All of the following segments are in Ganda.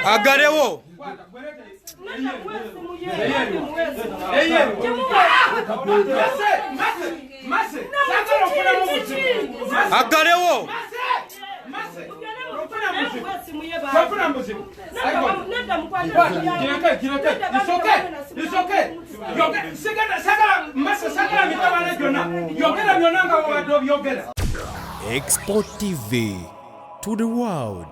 Agarewo. Agarewo. Export TV to the world.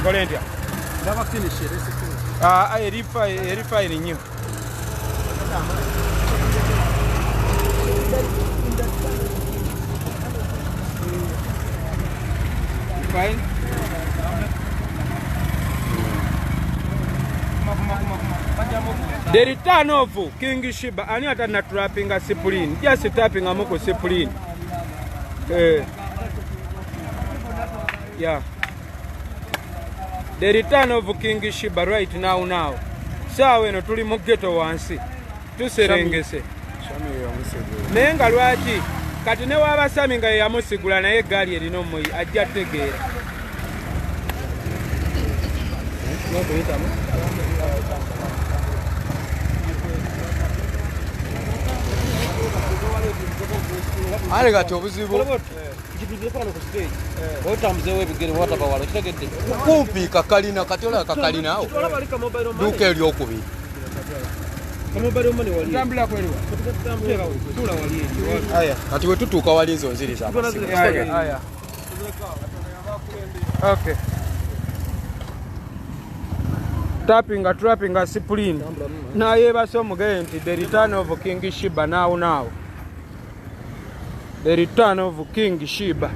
Volunteer. Never finish it. Refine you. Fine. The return of King Shiba. Ani ata na trapping a Sipulin. Just tapping a moko Sipulin. Yeah. The return of King Shiba right now. Sawe no tuli mu ghetto wansi. Tuserengese. Nenga lwaki kati ne waba sami nga yamusigula naye gali erino moyi ajja tegeera. Ale gati obuzibu. Kumpi kakalina katola kakalina awo. Duka eryokubiri. Kati wetutuuka wali nzo nziriza. Okay. Trapping a Sipulin. Na yebase omugaye nti the return of King Shiba now. The return of King Shiba.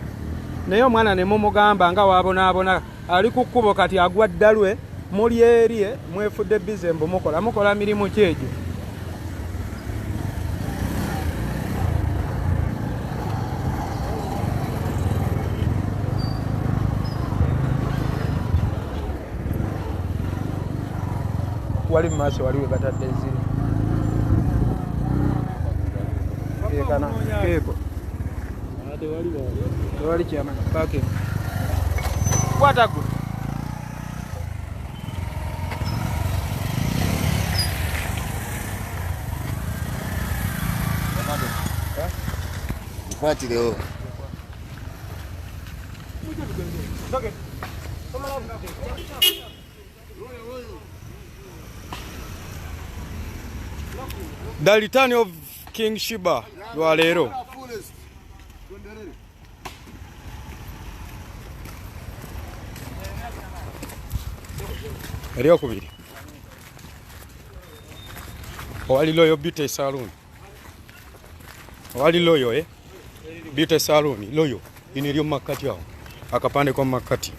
Naye omwana ne mumugamba nga wabonaabona ali ku kkubo kati agwa ddalwe muli eriye mwefudde bizembo mukola mirimu kyejo. Wali maaso waliwe batadde ziri. Ekana keko. Wali chama pake. Wataku. Mfuati leo. The return of King Shiba lwaleero. Eryokubiri. Owali loyo beauty salon. Owali loyo beauty salon loyo iniryo makati awo. Akapande kwa makati.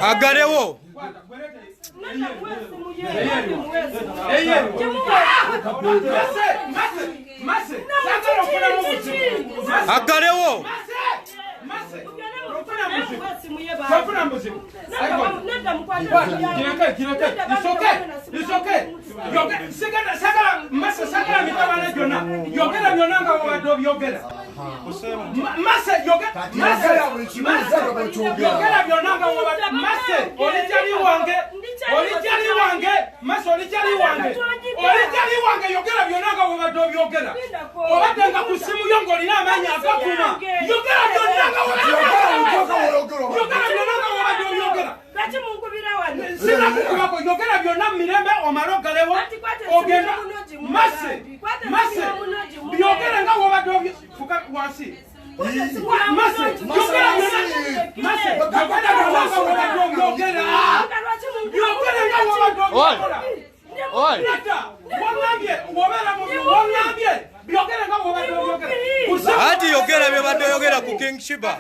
Agarewo. Agarewo. It's okay. Ati yogera bebadde yogera ku King Shiba.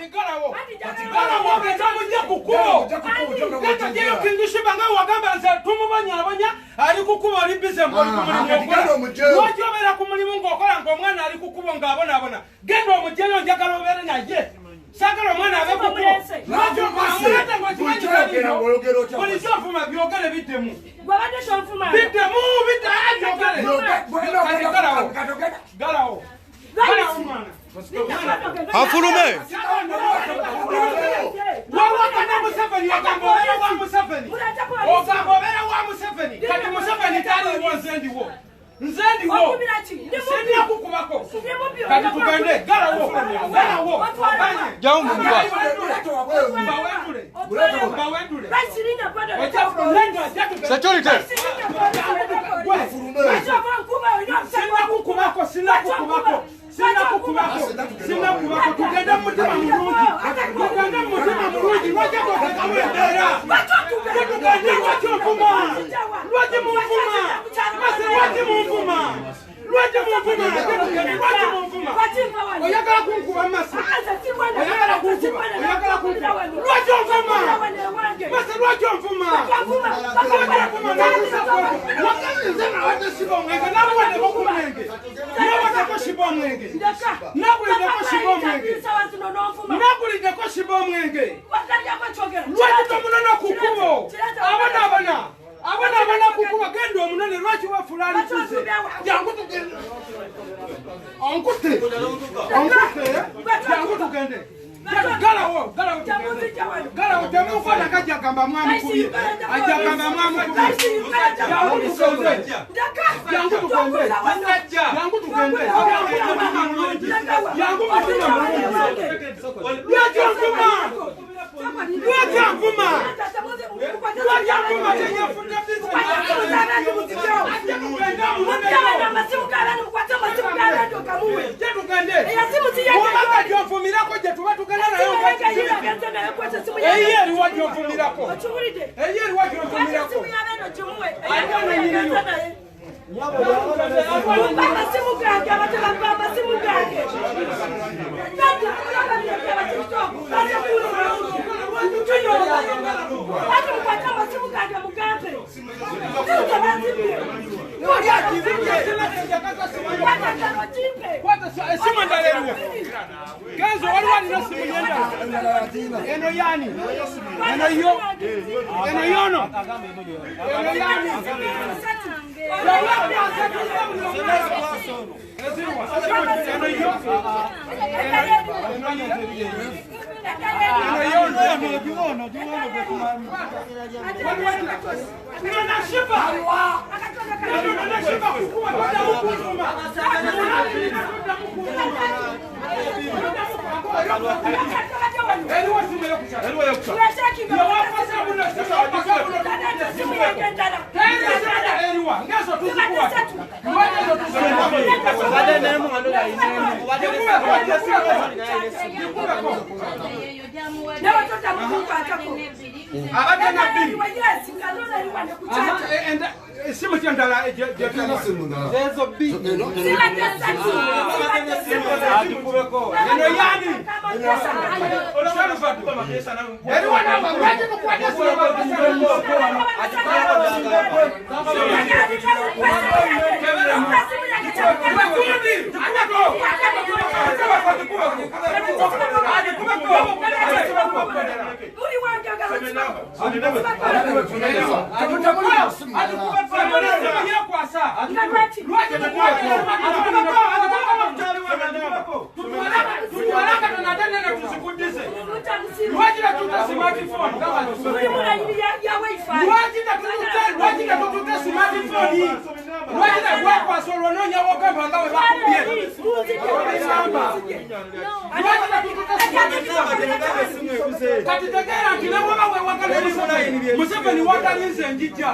King Shiba nga wagamba nze tumubonyabonya ali kukuba oli bize ng'olimulimu ku mulimu ng'okola ng'omwana ali kukuba ng'abonabona. Genda omugyeyo njagala obeere naye. Sagala omwana abe kukuba. Buli kyofuma byogere biddemu. Biddemu galawo. Afulume. Kati Museveni taliwo nzendiwo sina kukubako kati tugende galawo Jawumba. Security. Sina kukubako tugende mutima mulungi lwaki botekamwendera lwaki munvuma oyagala kunkuba masi lwaki onvuma nze nawate siba omwenge nabuwadeko ku mwenge nabuwadeko siba omwenge naguliddeko siba omwenge lwaki tomunona ku kkubo abana kukuba genda omunene lwaki wafulani tuze jangu tugende onkute jangu tugende galawo temufana kajagamba mwamukubye ajagamba mwamukubye jangu tugende lwaki onvuma Museveni watalinze njija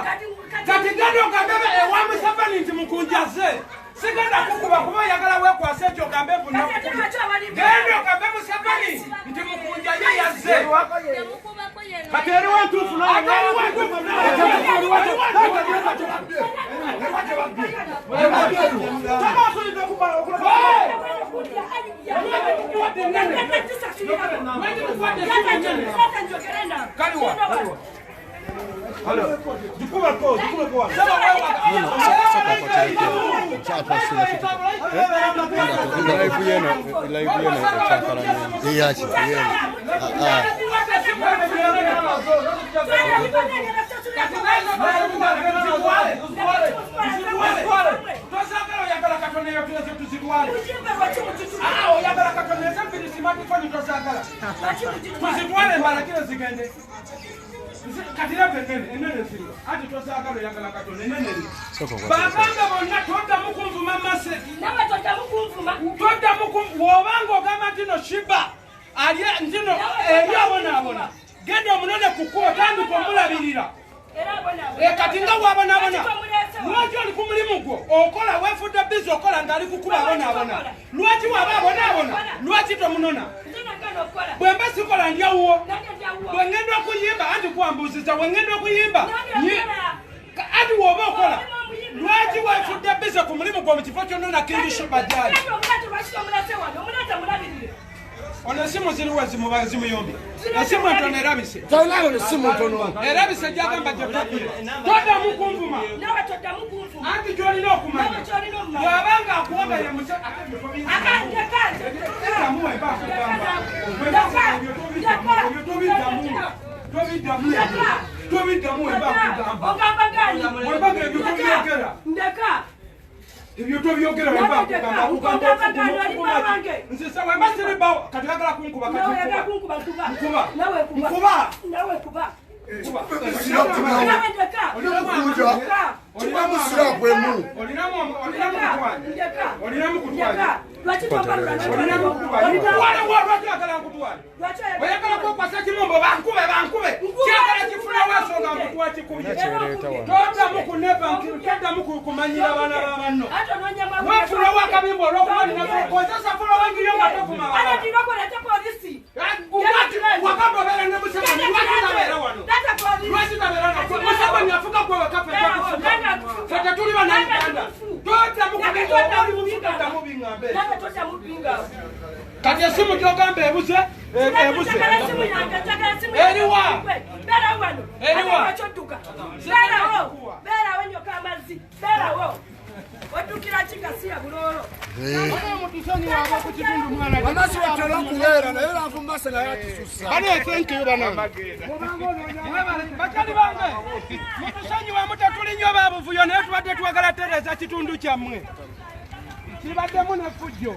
kati gendo kambebe ewa Museveni nti mukunjaze sigenda kukuba kuba yagala wekwasa ekyo kambevu gendo kambebe nze kati eriwo entuufu Shiba aliye ntino abona genda omunene kukuba tandika omulabirira kati nga wabonabona lwaki oli ku mulimu gwo okola wefudde bizi okola ng'ali kukuba abonabona lwaki waba abonabona lwaki tomunona bwemba sikola njawuwo bwengenda okuyimba anti kwambuziza wengenda okuyimba anti woba okola lwaki wefudde bizi ku mulimu gwo mu kifo kyonona King Shiba gyali ono esimu ziriwe zimuyombi esimu entono erabise erabise gyagamba gyetagire toddamu kunvuma anti gyolina okumanya bw'abanga akuwogere tobiddamu wembaga ebyo tobyogera ebyo tobyogera nzisa wemba siribawo kati yagala kunkuba nkuba kati esimu gyogamba ebuse eriwa bakali bange mutusonyiwa mutatulinyo babuvuyo naye tubadde twagala tereza kitundu kyammwe kibaddemu nefujjo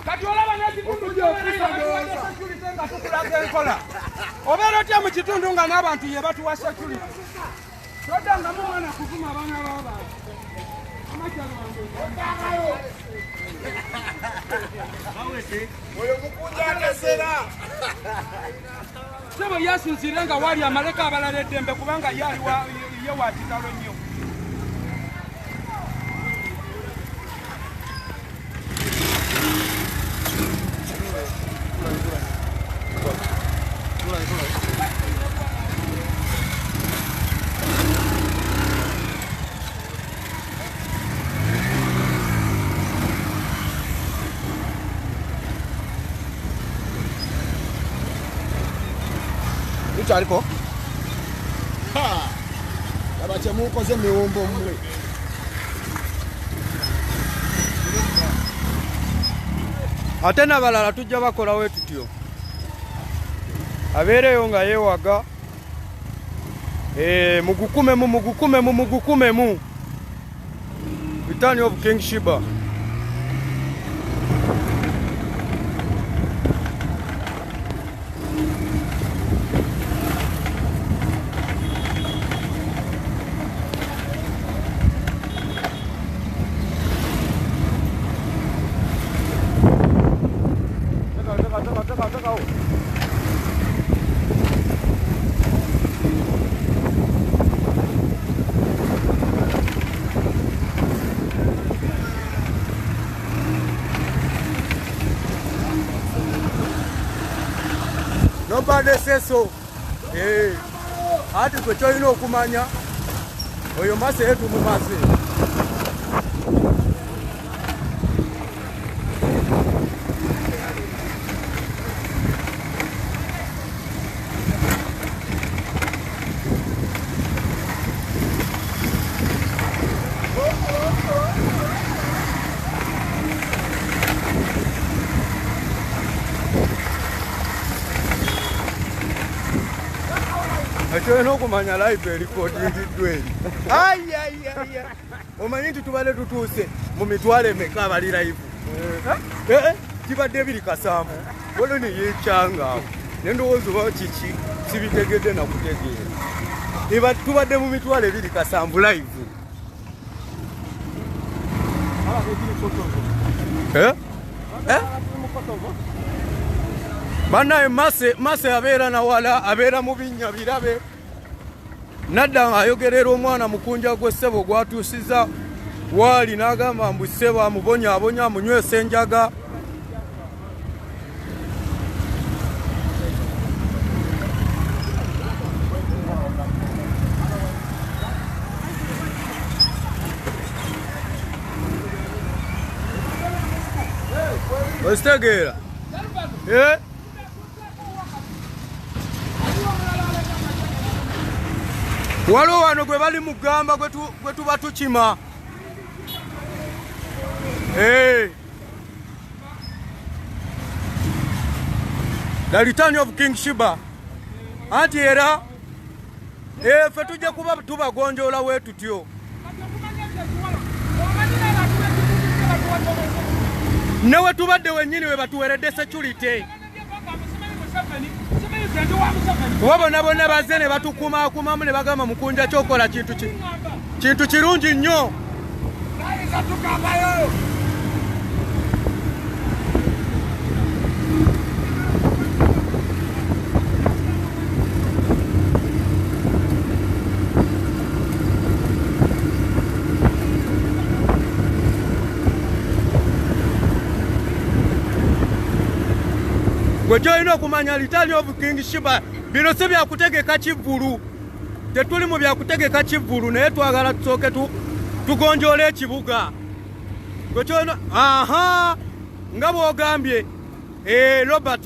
kati olaba n'ekitundu kyokisajulite nga tukulaga enkola obeera otya mu kitundu nga n'abantu ye batuwa security toddangamu mwana kuvuma abaana b'abantu sebo yasinzire nga wali amaleka abalala eddembe kubanga ye wa kitalo nnyo aliko abache mukoze miwombo mmwe ate n'abalala tujja bakolawo tutyo abeereyo nga yeewaga mugukumemu Return of King Shiba. Nobody says so. Ati kwe choino okumanya. Oyo mase yetu mumase. Choino okumanya live record ndidwe. Ai. Omanyi tutubale tutuse mu mitwale meka bali live. Kibadde biri kasambu. Wolo ne yechanga. Nendowooza ba chichi sibitegedde na kutegeera. Iba tubadde mu mitwale biri kasambu live. Banaye mase abeera na wala abeera mu binnya birabe. Nadda ayogerera omwana mukunja gwe ssebo gwatuusiza wali n'agamba mbu ssebo amubonya amunywesa enjaga. Ositegeera? Waliwo wano gwe bali mugamba gwe tuba tukima. The return of King Shiba. Anti era ffe tujja kuba tubagonjoola we tutyo. Newe tubadde wennyini we batuweredde security. Bonna bazze ne batukumakumamu ne bagamba mukunja kyokola kintu kirungi nnyo. Gwe kyolina okumanya Return of King Shiba bino si byakutegeka kivvulu. Tetuli mu byakutegeka kivvulu naye twagala tusooke tugonjoola ekibuga. Gwe kyolina nga bw'ogambye Robert.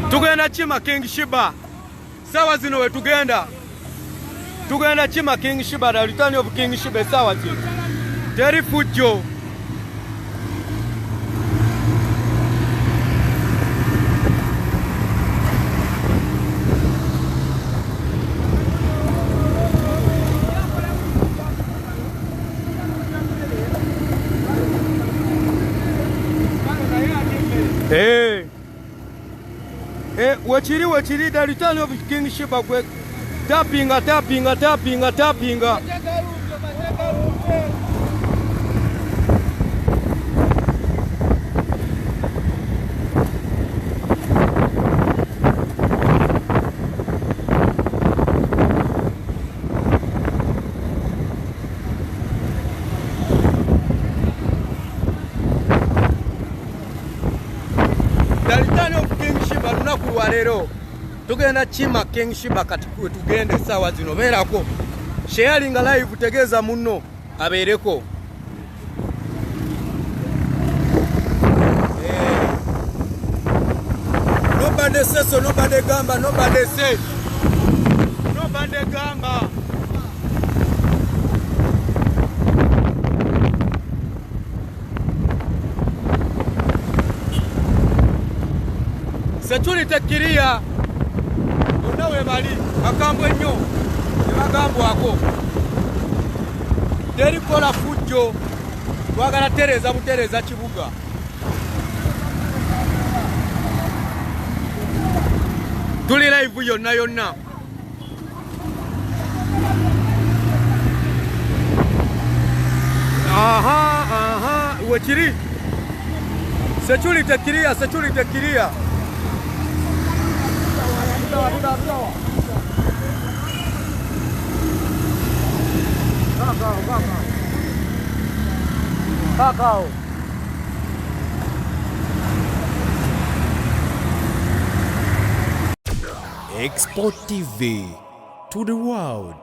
Tugenda kima King Shiba. Sawa zino we tugenda kima King Shiba, the Return of King Shiba sawa zino. Teri fujjo. Wachiri the Return of King Shiba kwe tapinga. The Return of King Shiba lunaku lwa leero tugenda kima King Shiba kati tugende sawa zino beerako sharing live tegeeza munno abeereko. Nobody says so, nobody gamba, nobody says. Nobody gamba. Security kiria onawe bali akambwe nnyo ebagambwako teri kola fujjo twagala butereza kibuga. Tuli live yonna wekiri security kiria Kakao. Export TV to the world.